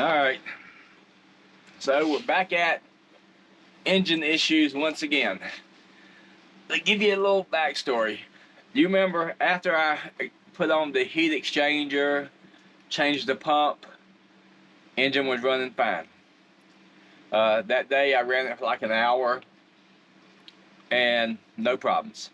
Alright, so we're back at engine issues once again. To give you a little backstory, do you remember after I put on the heat exchanger, changed the pump, engine was running fine. That day I ran it for like an hour and no problems.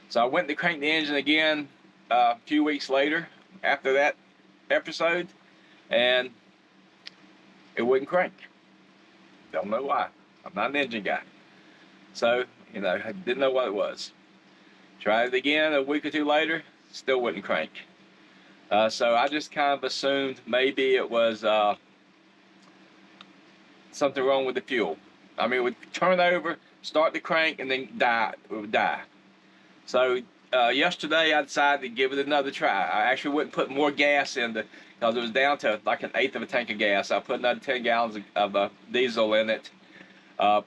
So I went to crank the engine again a few weeks later after that episode, and it wouldn't crank. Don't know why. I'm not an engine guy. So, I didn't know what it was. Tried it again a week or two later, still wouldn't crank. So I just kind of assumed maybe it was something wrong with the fuel. I mean, it would turn over, start the crank, and then it would die. So yesterday I decided to give it another try. I actually wouldn't put more gas in because it was down to like an eighth of a tank of gas. I put another 10 gallons of diesel in it.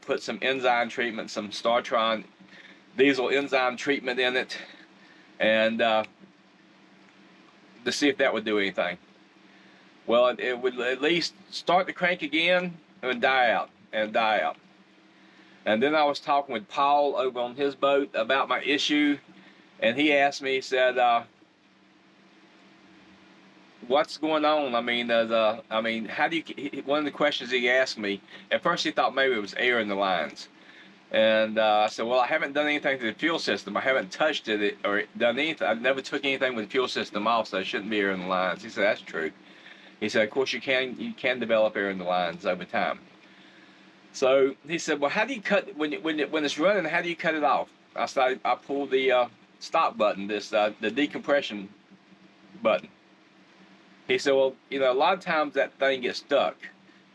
Put some enzyme treatment, some Startron diesel enzyme treatment in it, and to see if that would do anything. Well, it would at least start the crank again and die out. And then I was talking with Paul over on his boat about my issue, and he asked me, he said, what's going on? I mean, how do you, one of the questions he asked me, at first he thought maybe it was air in the lines. And I said, well, I haven't done anything to the fuel system. I haven't touched it or done anything. I've never took anything with the fuel system off, so it shouldn't be air in the lines. He said, that's true. He said, of course you can develop air in the lines over time. So he said, well, how do you cut, when it's running, how do you cut it off? I pulled the stop button, the decompression button. He said, well, a lot of times that thing gets stuck.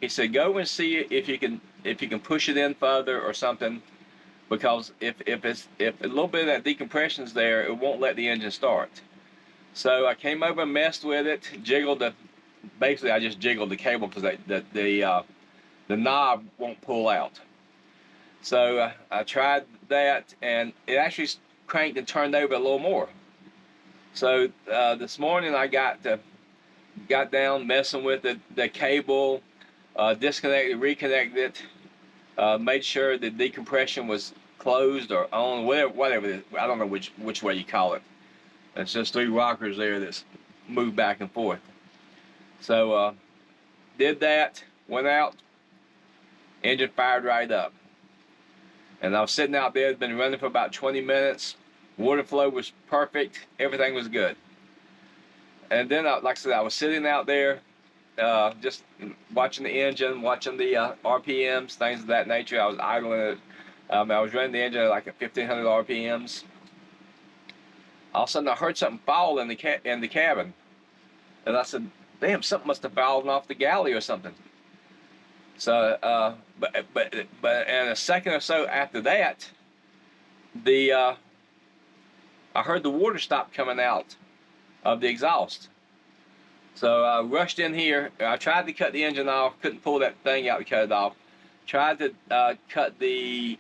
He said, go and see if you can push it in further or something, because if a little bit of that decompression's there, it won't let the engine start. So I came over and messed with it, basically I just jiggled the cable because the knob won't pull out. So I tried that, and it actually cranked and turned over a little more. So this morning I got down messing with the cable, disconnected, reconnected it, made sure the decompression was closed or on, whatever it is. I don't know which way you call it. It's just three rockers there that's move back and forth. So did that, went out, engine fired right up. And I was sitting out there, it's been running for about 20 minutes. Water flow was perfect, everything was good. And then, like I said, I was sitting out there, just watching the engine, watching the RPMs, things of that nature. I was idling it. I was running the engine at like at 1,500 RPMs. All of a sudden, I heard something fall in the cabin, and I said, "Damn, something must have fallen off the galley or something." So, but in a second or so after that, I heard the water stop coming out of the exhaust. So I rushed in here. I tried to cut the engine off, couldn't pull that thing out to cut it off. Tried to cut the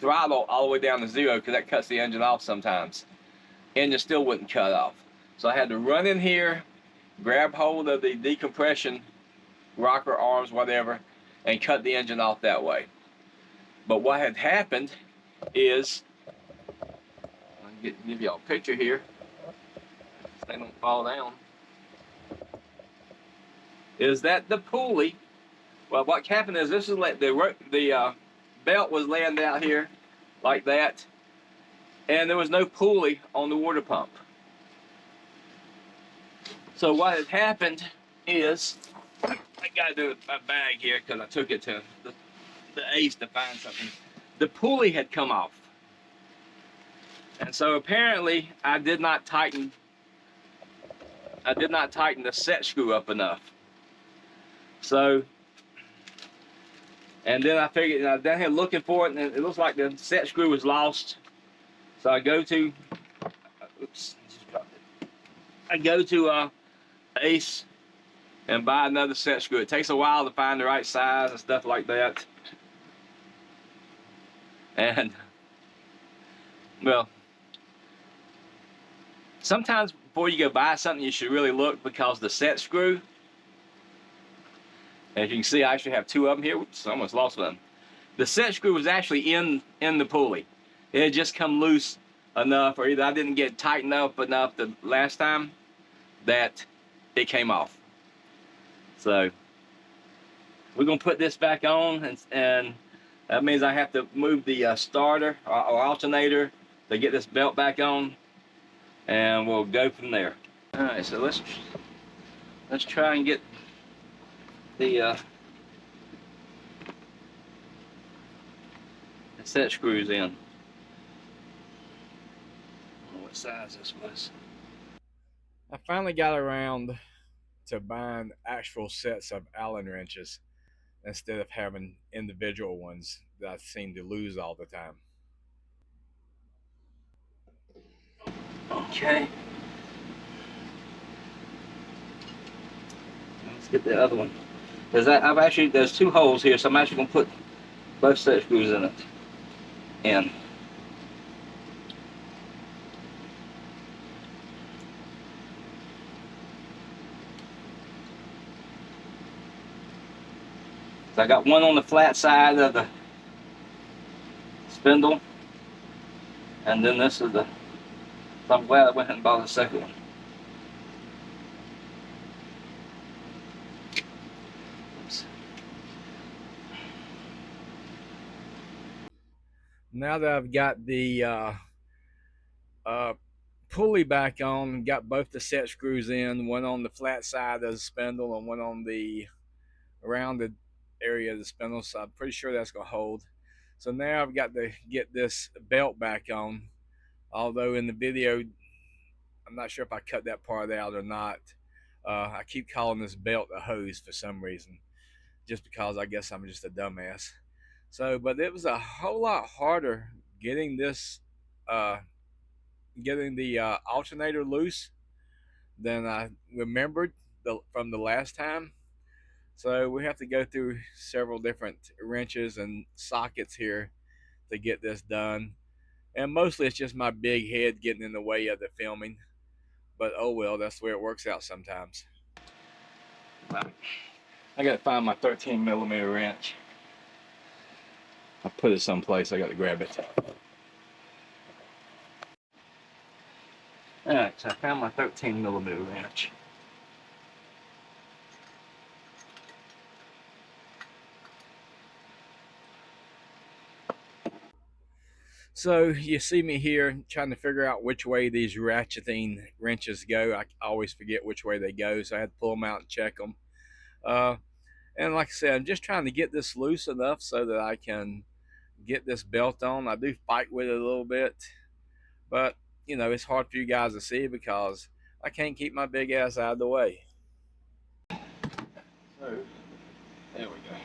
throttle all the way down to 0 because that cuts the engine off sometimes. Engine still wouldn't cut off. So I had to run in here, grab hold of the decompression rocker arms, whatever, and cut the engine off that way. But what had happened is, I'll give y'all a picture here. They don't fall down. Is that the pulley? Well, what happened is this is like the belt was laying down here like that, and there was no pulley on the water pump. So what had happened is, I gotta do my bag here because I took it to the Ace to find something. The pulley had come off, and so apparently I did not tighten the set screw up enough. So, and then I figured, I was down here looking for it, and it looks like the set screw was lost. So I go to, oops, just dropped it. I go to Ace and buy another set screw. It takes a while to find the right size and stuff like that. And, well, sometimes before you go buy something, you should really look, because the set screw As you can see, I actually have two of them here. Whoops, I almost lost one. The set screw was actually in the pulley. It had just come loose enough, or either I didn't get tightened up enough the last time that it came off. So we're gonna put this back on, and that means I have to move the starter or alternator to get this belt back on, and we'll go from there. All right, so let's try and get the set screws in. I don't know what size this was. I finally got around to buying actual sets of Allen wrenches instead of having individual ones that I seem to lose all the time. Okay. Let's get the other one. There's two holes here, so I'm actually gonna put both set screws in it. So I got one on the flat side of the spindle, and then this is the. So I'm glad I went and bought the second one. Oops. Now that I've got the pulley back on, got both the set screws in, one on the flat side of the spindle and one on the rounded area of the spindle, so I'm pretty sure that's going to hold. So now I've got to get this belt back on, although in the video I'm not sure if I cut that part out or not. I keep calling this belt a hose for some reason, just because I guess I'm just a dumbass. So, but it was a whole lot harder getting this, getting the alternator loose than I remembered from the last time. So we have to go through several different wrenches and sockets here to get this done. And mostly it's just my big head getting in the way of the filming. But oh well, that's the way it works out sometimes. I gotta find my 13mm wrench. I put it someplace, I gotta grab it. Alright, so I found my 13mm wrench. So you see me here trying to figure out which way these ratcheting wrenches go. I always forget which way they go, so I had to pull them out and check them. And like I said, I'm just trying to get this loose enough so that I can get this belt on. I do fight with it a little bit, but you know, it's hard for you guys to see because I can't keep my big ass out of the way. So, there we go.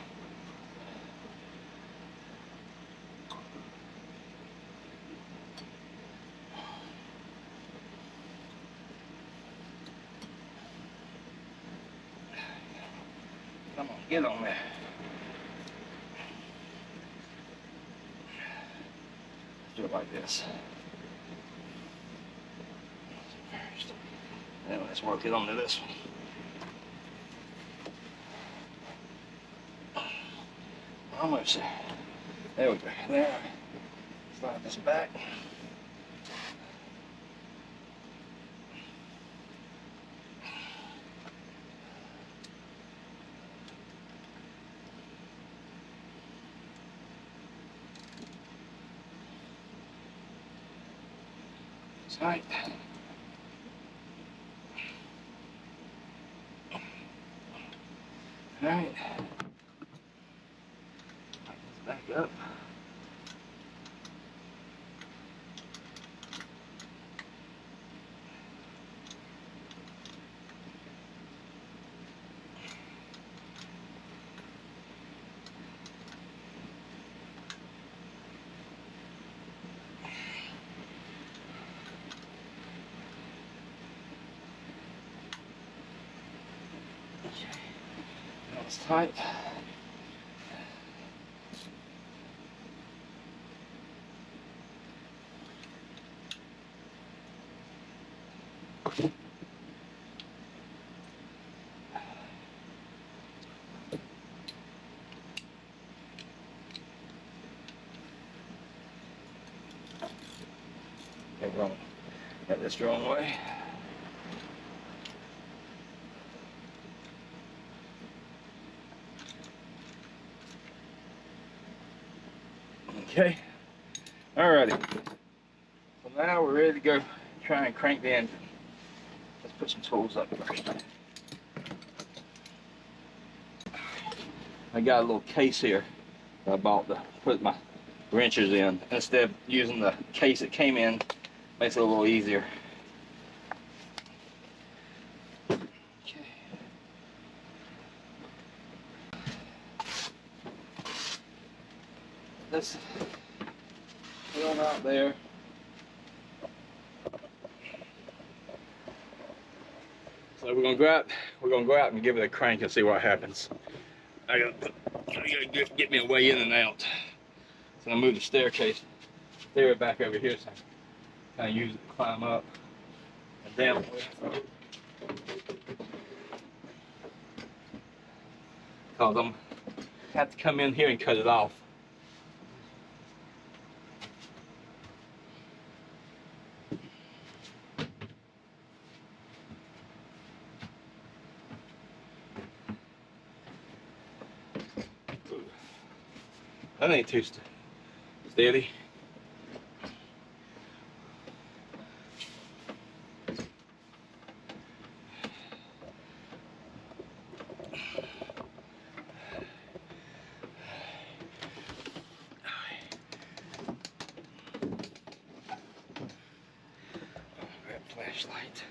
Come on, get on there. Let's do it like this. First. Then let's work it onto this one. Almost there. There we go. There. Slide this back. Tight. All right. Back up. Okay. That was tight. this the wrong way. Okay, alrighty. So now we're ready to go try and crank the engine. Let's put some tools up first. I got a little case here that I bought to put my wrenches in. Instead of using the case it came in, makes it a little easier. Okay. Let's put them out there. So we're gonna go out and give it a crank and see what happens. I gotta get me a way in and out. So I move the staircase back over here so I can kind of use it to climb up and down. Because I'm have to come in here and cut it off. That ain't too steady. Grab flashlight.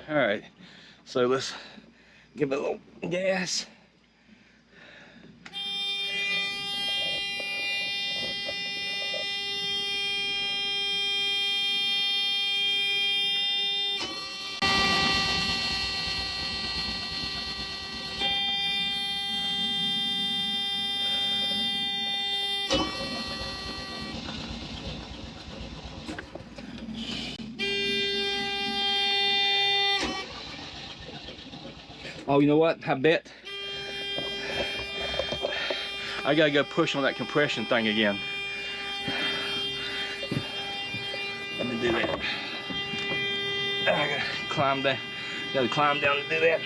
All right, so let's give it a little gas. Oh, you know what? I bet I gotta go push on that compression thing again. Let me do that. I gotta climb down. Gotta climb down to do that.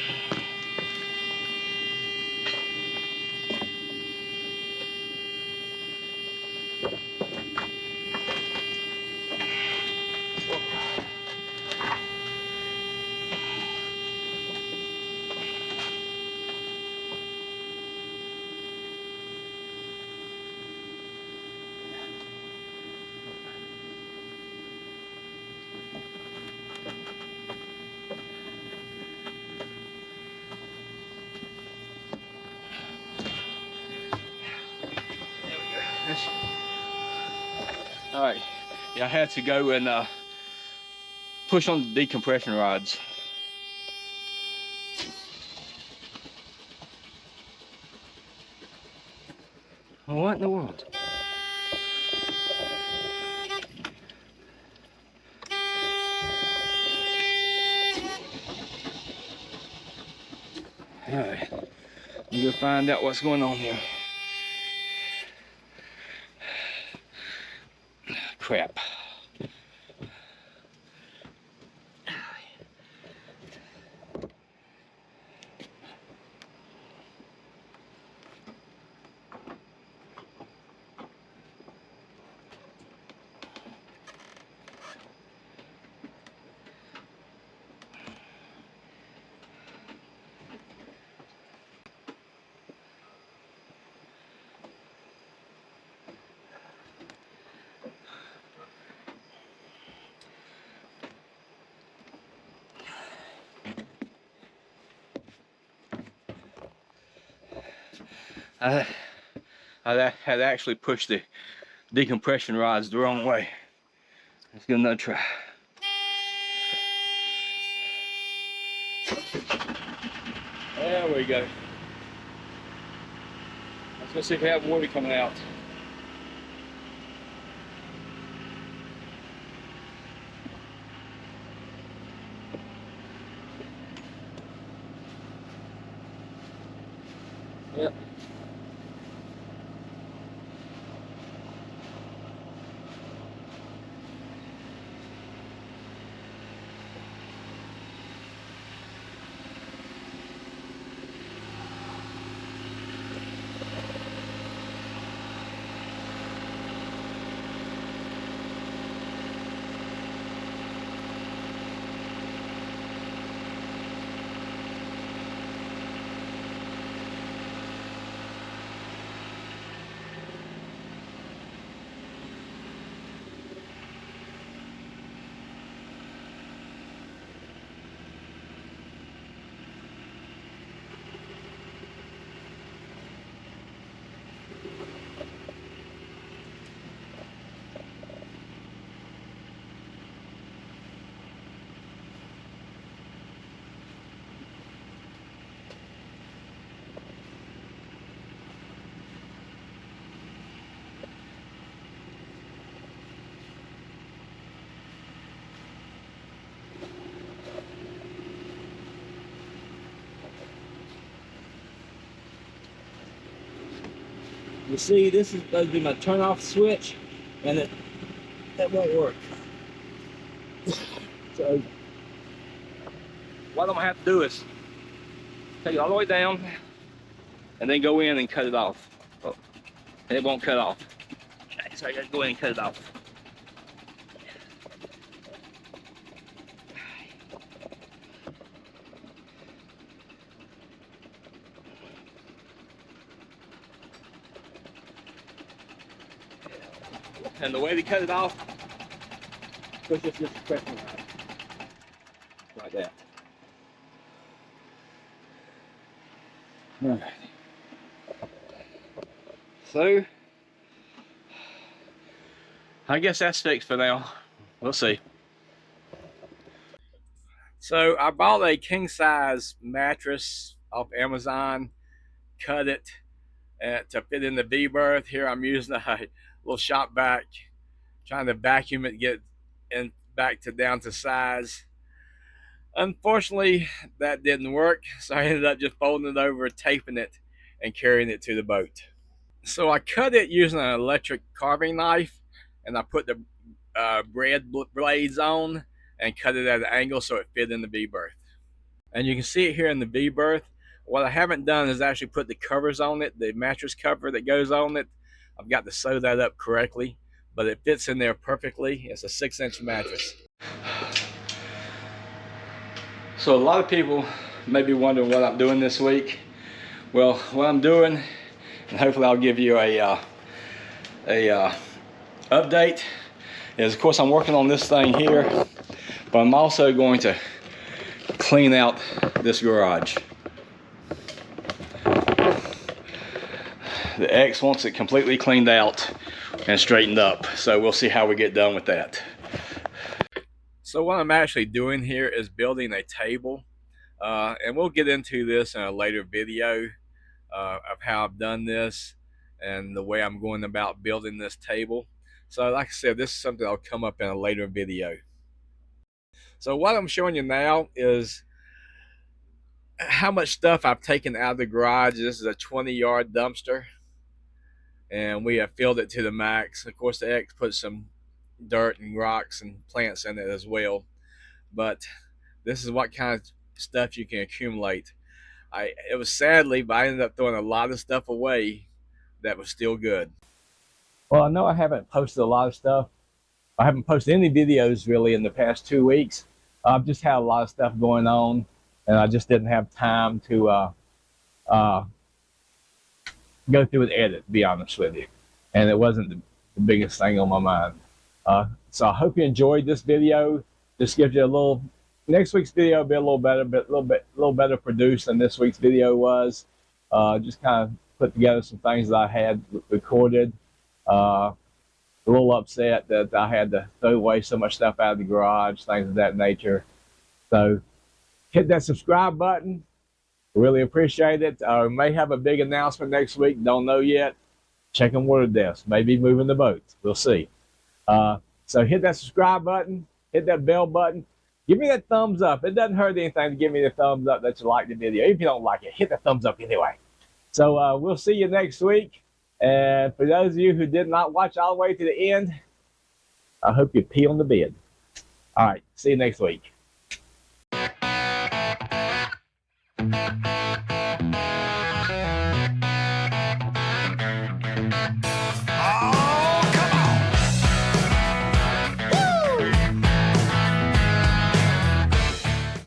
All right, yeah, I had to go and push on the decompression rods. What in the world? All right, I'm gonna find out what's going on here. Crap. I had actually pushed the decompression rods the wrong way. Let's give another try. There we go. Let's go see if we have water coming out. Yep. You see, this is supposed to be my turn off switch, and that won't work. So what I'm gonna have to do is take it all the way down and then go in and cut it off. Oh, it won't cut off. Okay, so I gotta go in and cut it off. And the way to cut it off, push this pressure like that. All right. So I guess that's fixed for now. We'll see. So I bought a king size mattress off Amazon, cut it to fit in the V-berth. Here I'm using a little shop vac, trying to vacuum it, get in back to down to size. Unfortunately, that didn't work, so I ended up just folding it over, taping it, and carrying it to the boat. So I cut it using an electric carving knife, and I put the bread blades on and cut it at an angle so it fit in the V-berth. And you can see it here in the V-berth. What I haven't done is actually put the covers on it, the mattress cover that goes on it. I've got to sew that up correctly, but it fits in there perfectly. It's a 6-inch mattress. So a lot of people may be wondering what I'm doing this week. Well, what I'm doing, and hopefully I'll give you a update, is of course I'm working on this thing here, but I'm also going to clean out this garage. The ex wants it completely cleaned out and straightened up, so we'll see how we get done with that. So what I'm actually doing here is building a table, and we'll get into this in a later video of how I've done this and the way I'm going about building this table. So like I said, this is something that'll come up in a later video. So what I'm showing you now is how much stuff I've taken out of the garage. This is a 20-yard dumpster, and we have filled it to the max. Of course, the ex put some dirt and rocks and plants in it as well, but this is what kind of stuff you can accumulate. It was sadly, but I ended up throwing a lot of stuff away that was still good. Well, I know I haven't posted a lot of stuff. I haven't posted any videos really in the past 2 weeks. I've just had a lot of stuff going on, and I just didn't have time to go through and edit, to be honest with you. And it wasn't the biggest thing on my mind. So I hope you enjoyed this video. This gives you a little. Next week's video will be a little better, but a little better produced than this week's video was. Just kind of put together some things that I had recorded. A little upset that I had to throw away so much stuff out of the garage, things of that nature. So hit that subscribe button, Really appreciate it. We may have a big announcement next week. Don't know yet. Checking water depths. Maybe moving the boats. We'll see. So hit that subscribe button. Hit that bell button. Give me that thumbs up. It doesn't hurt anything to give me the thumbs up that you like the video. If you don't like it, hit the thumbs up anyway. So we'll see you next week. And for those of you who did not watch all the way to the end, I hope you pee on the bed. All right. See you next week.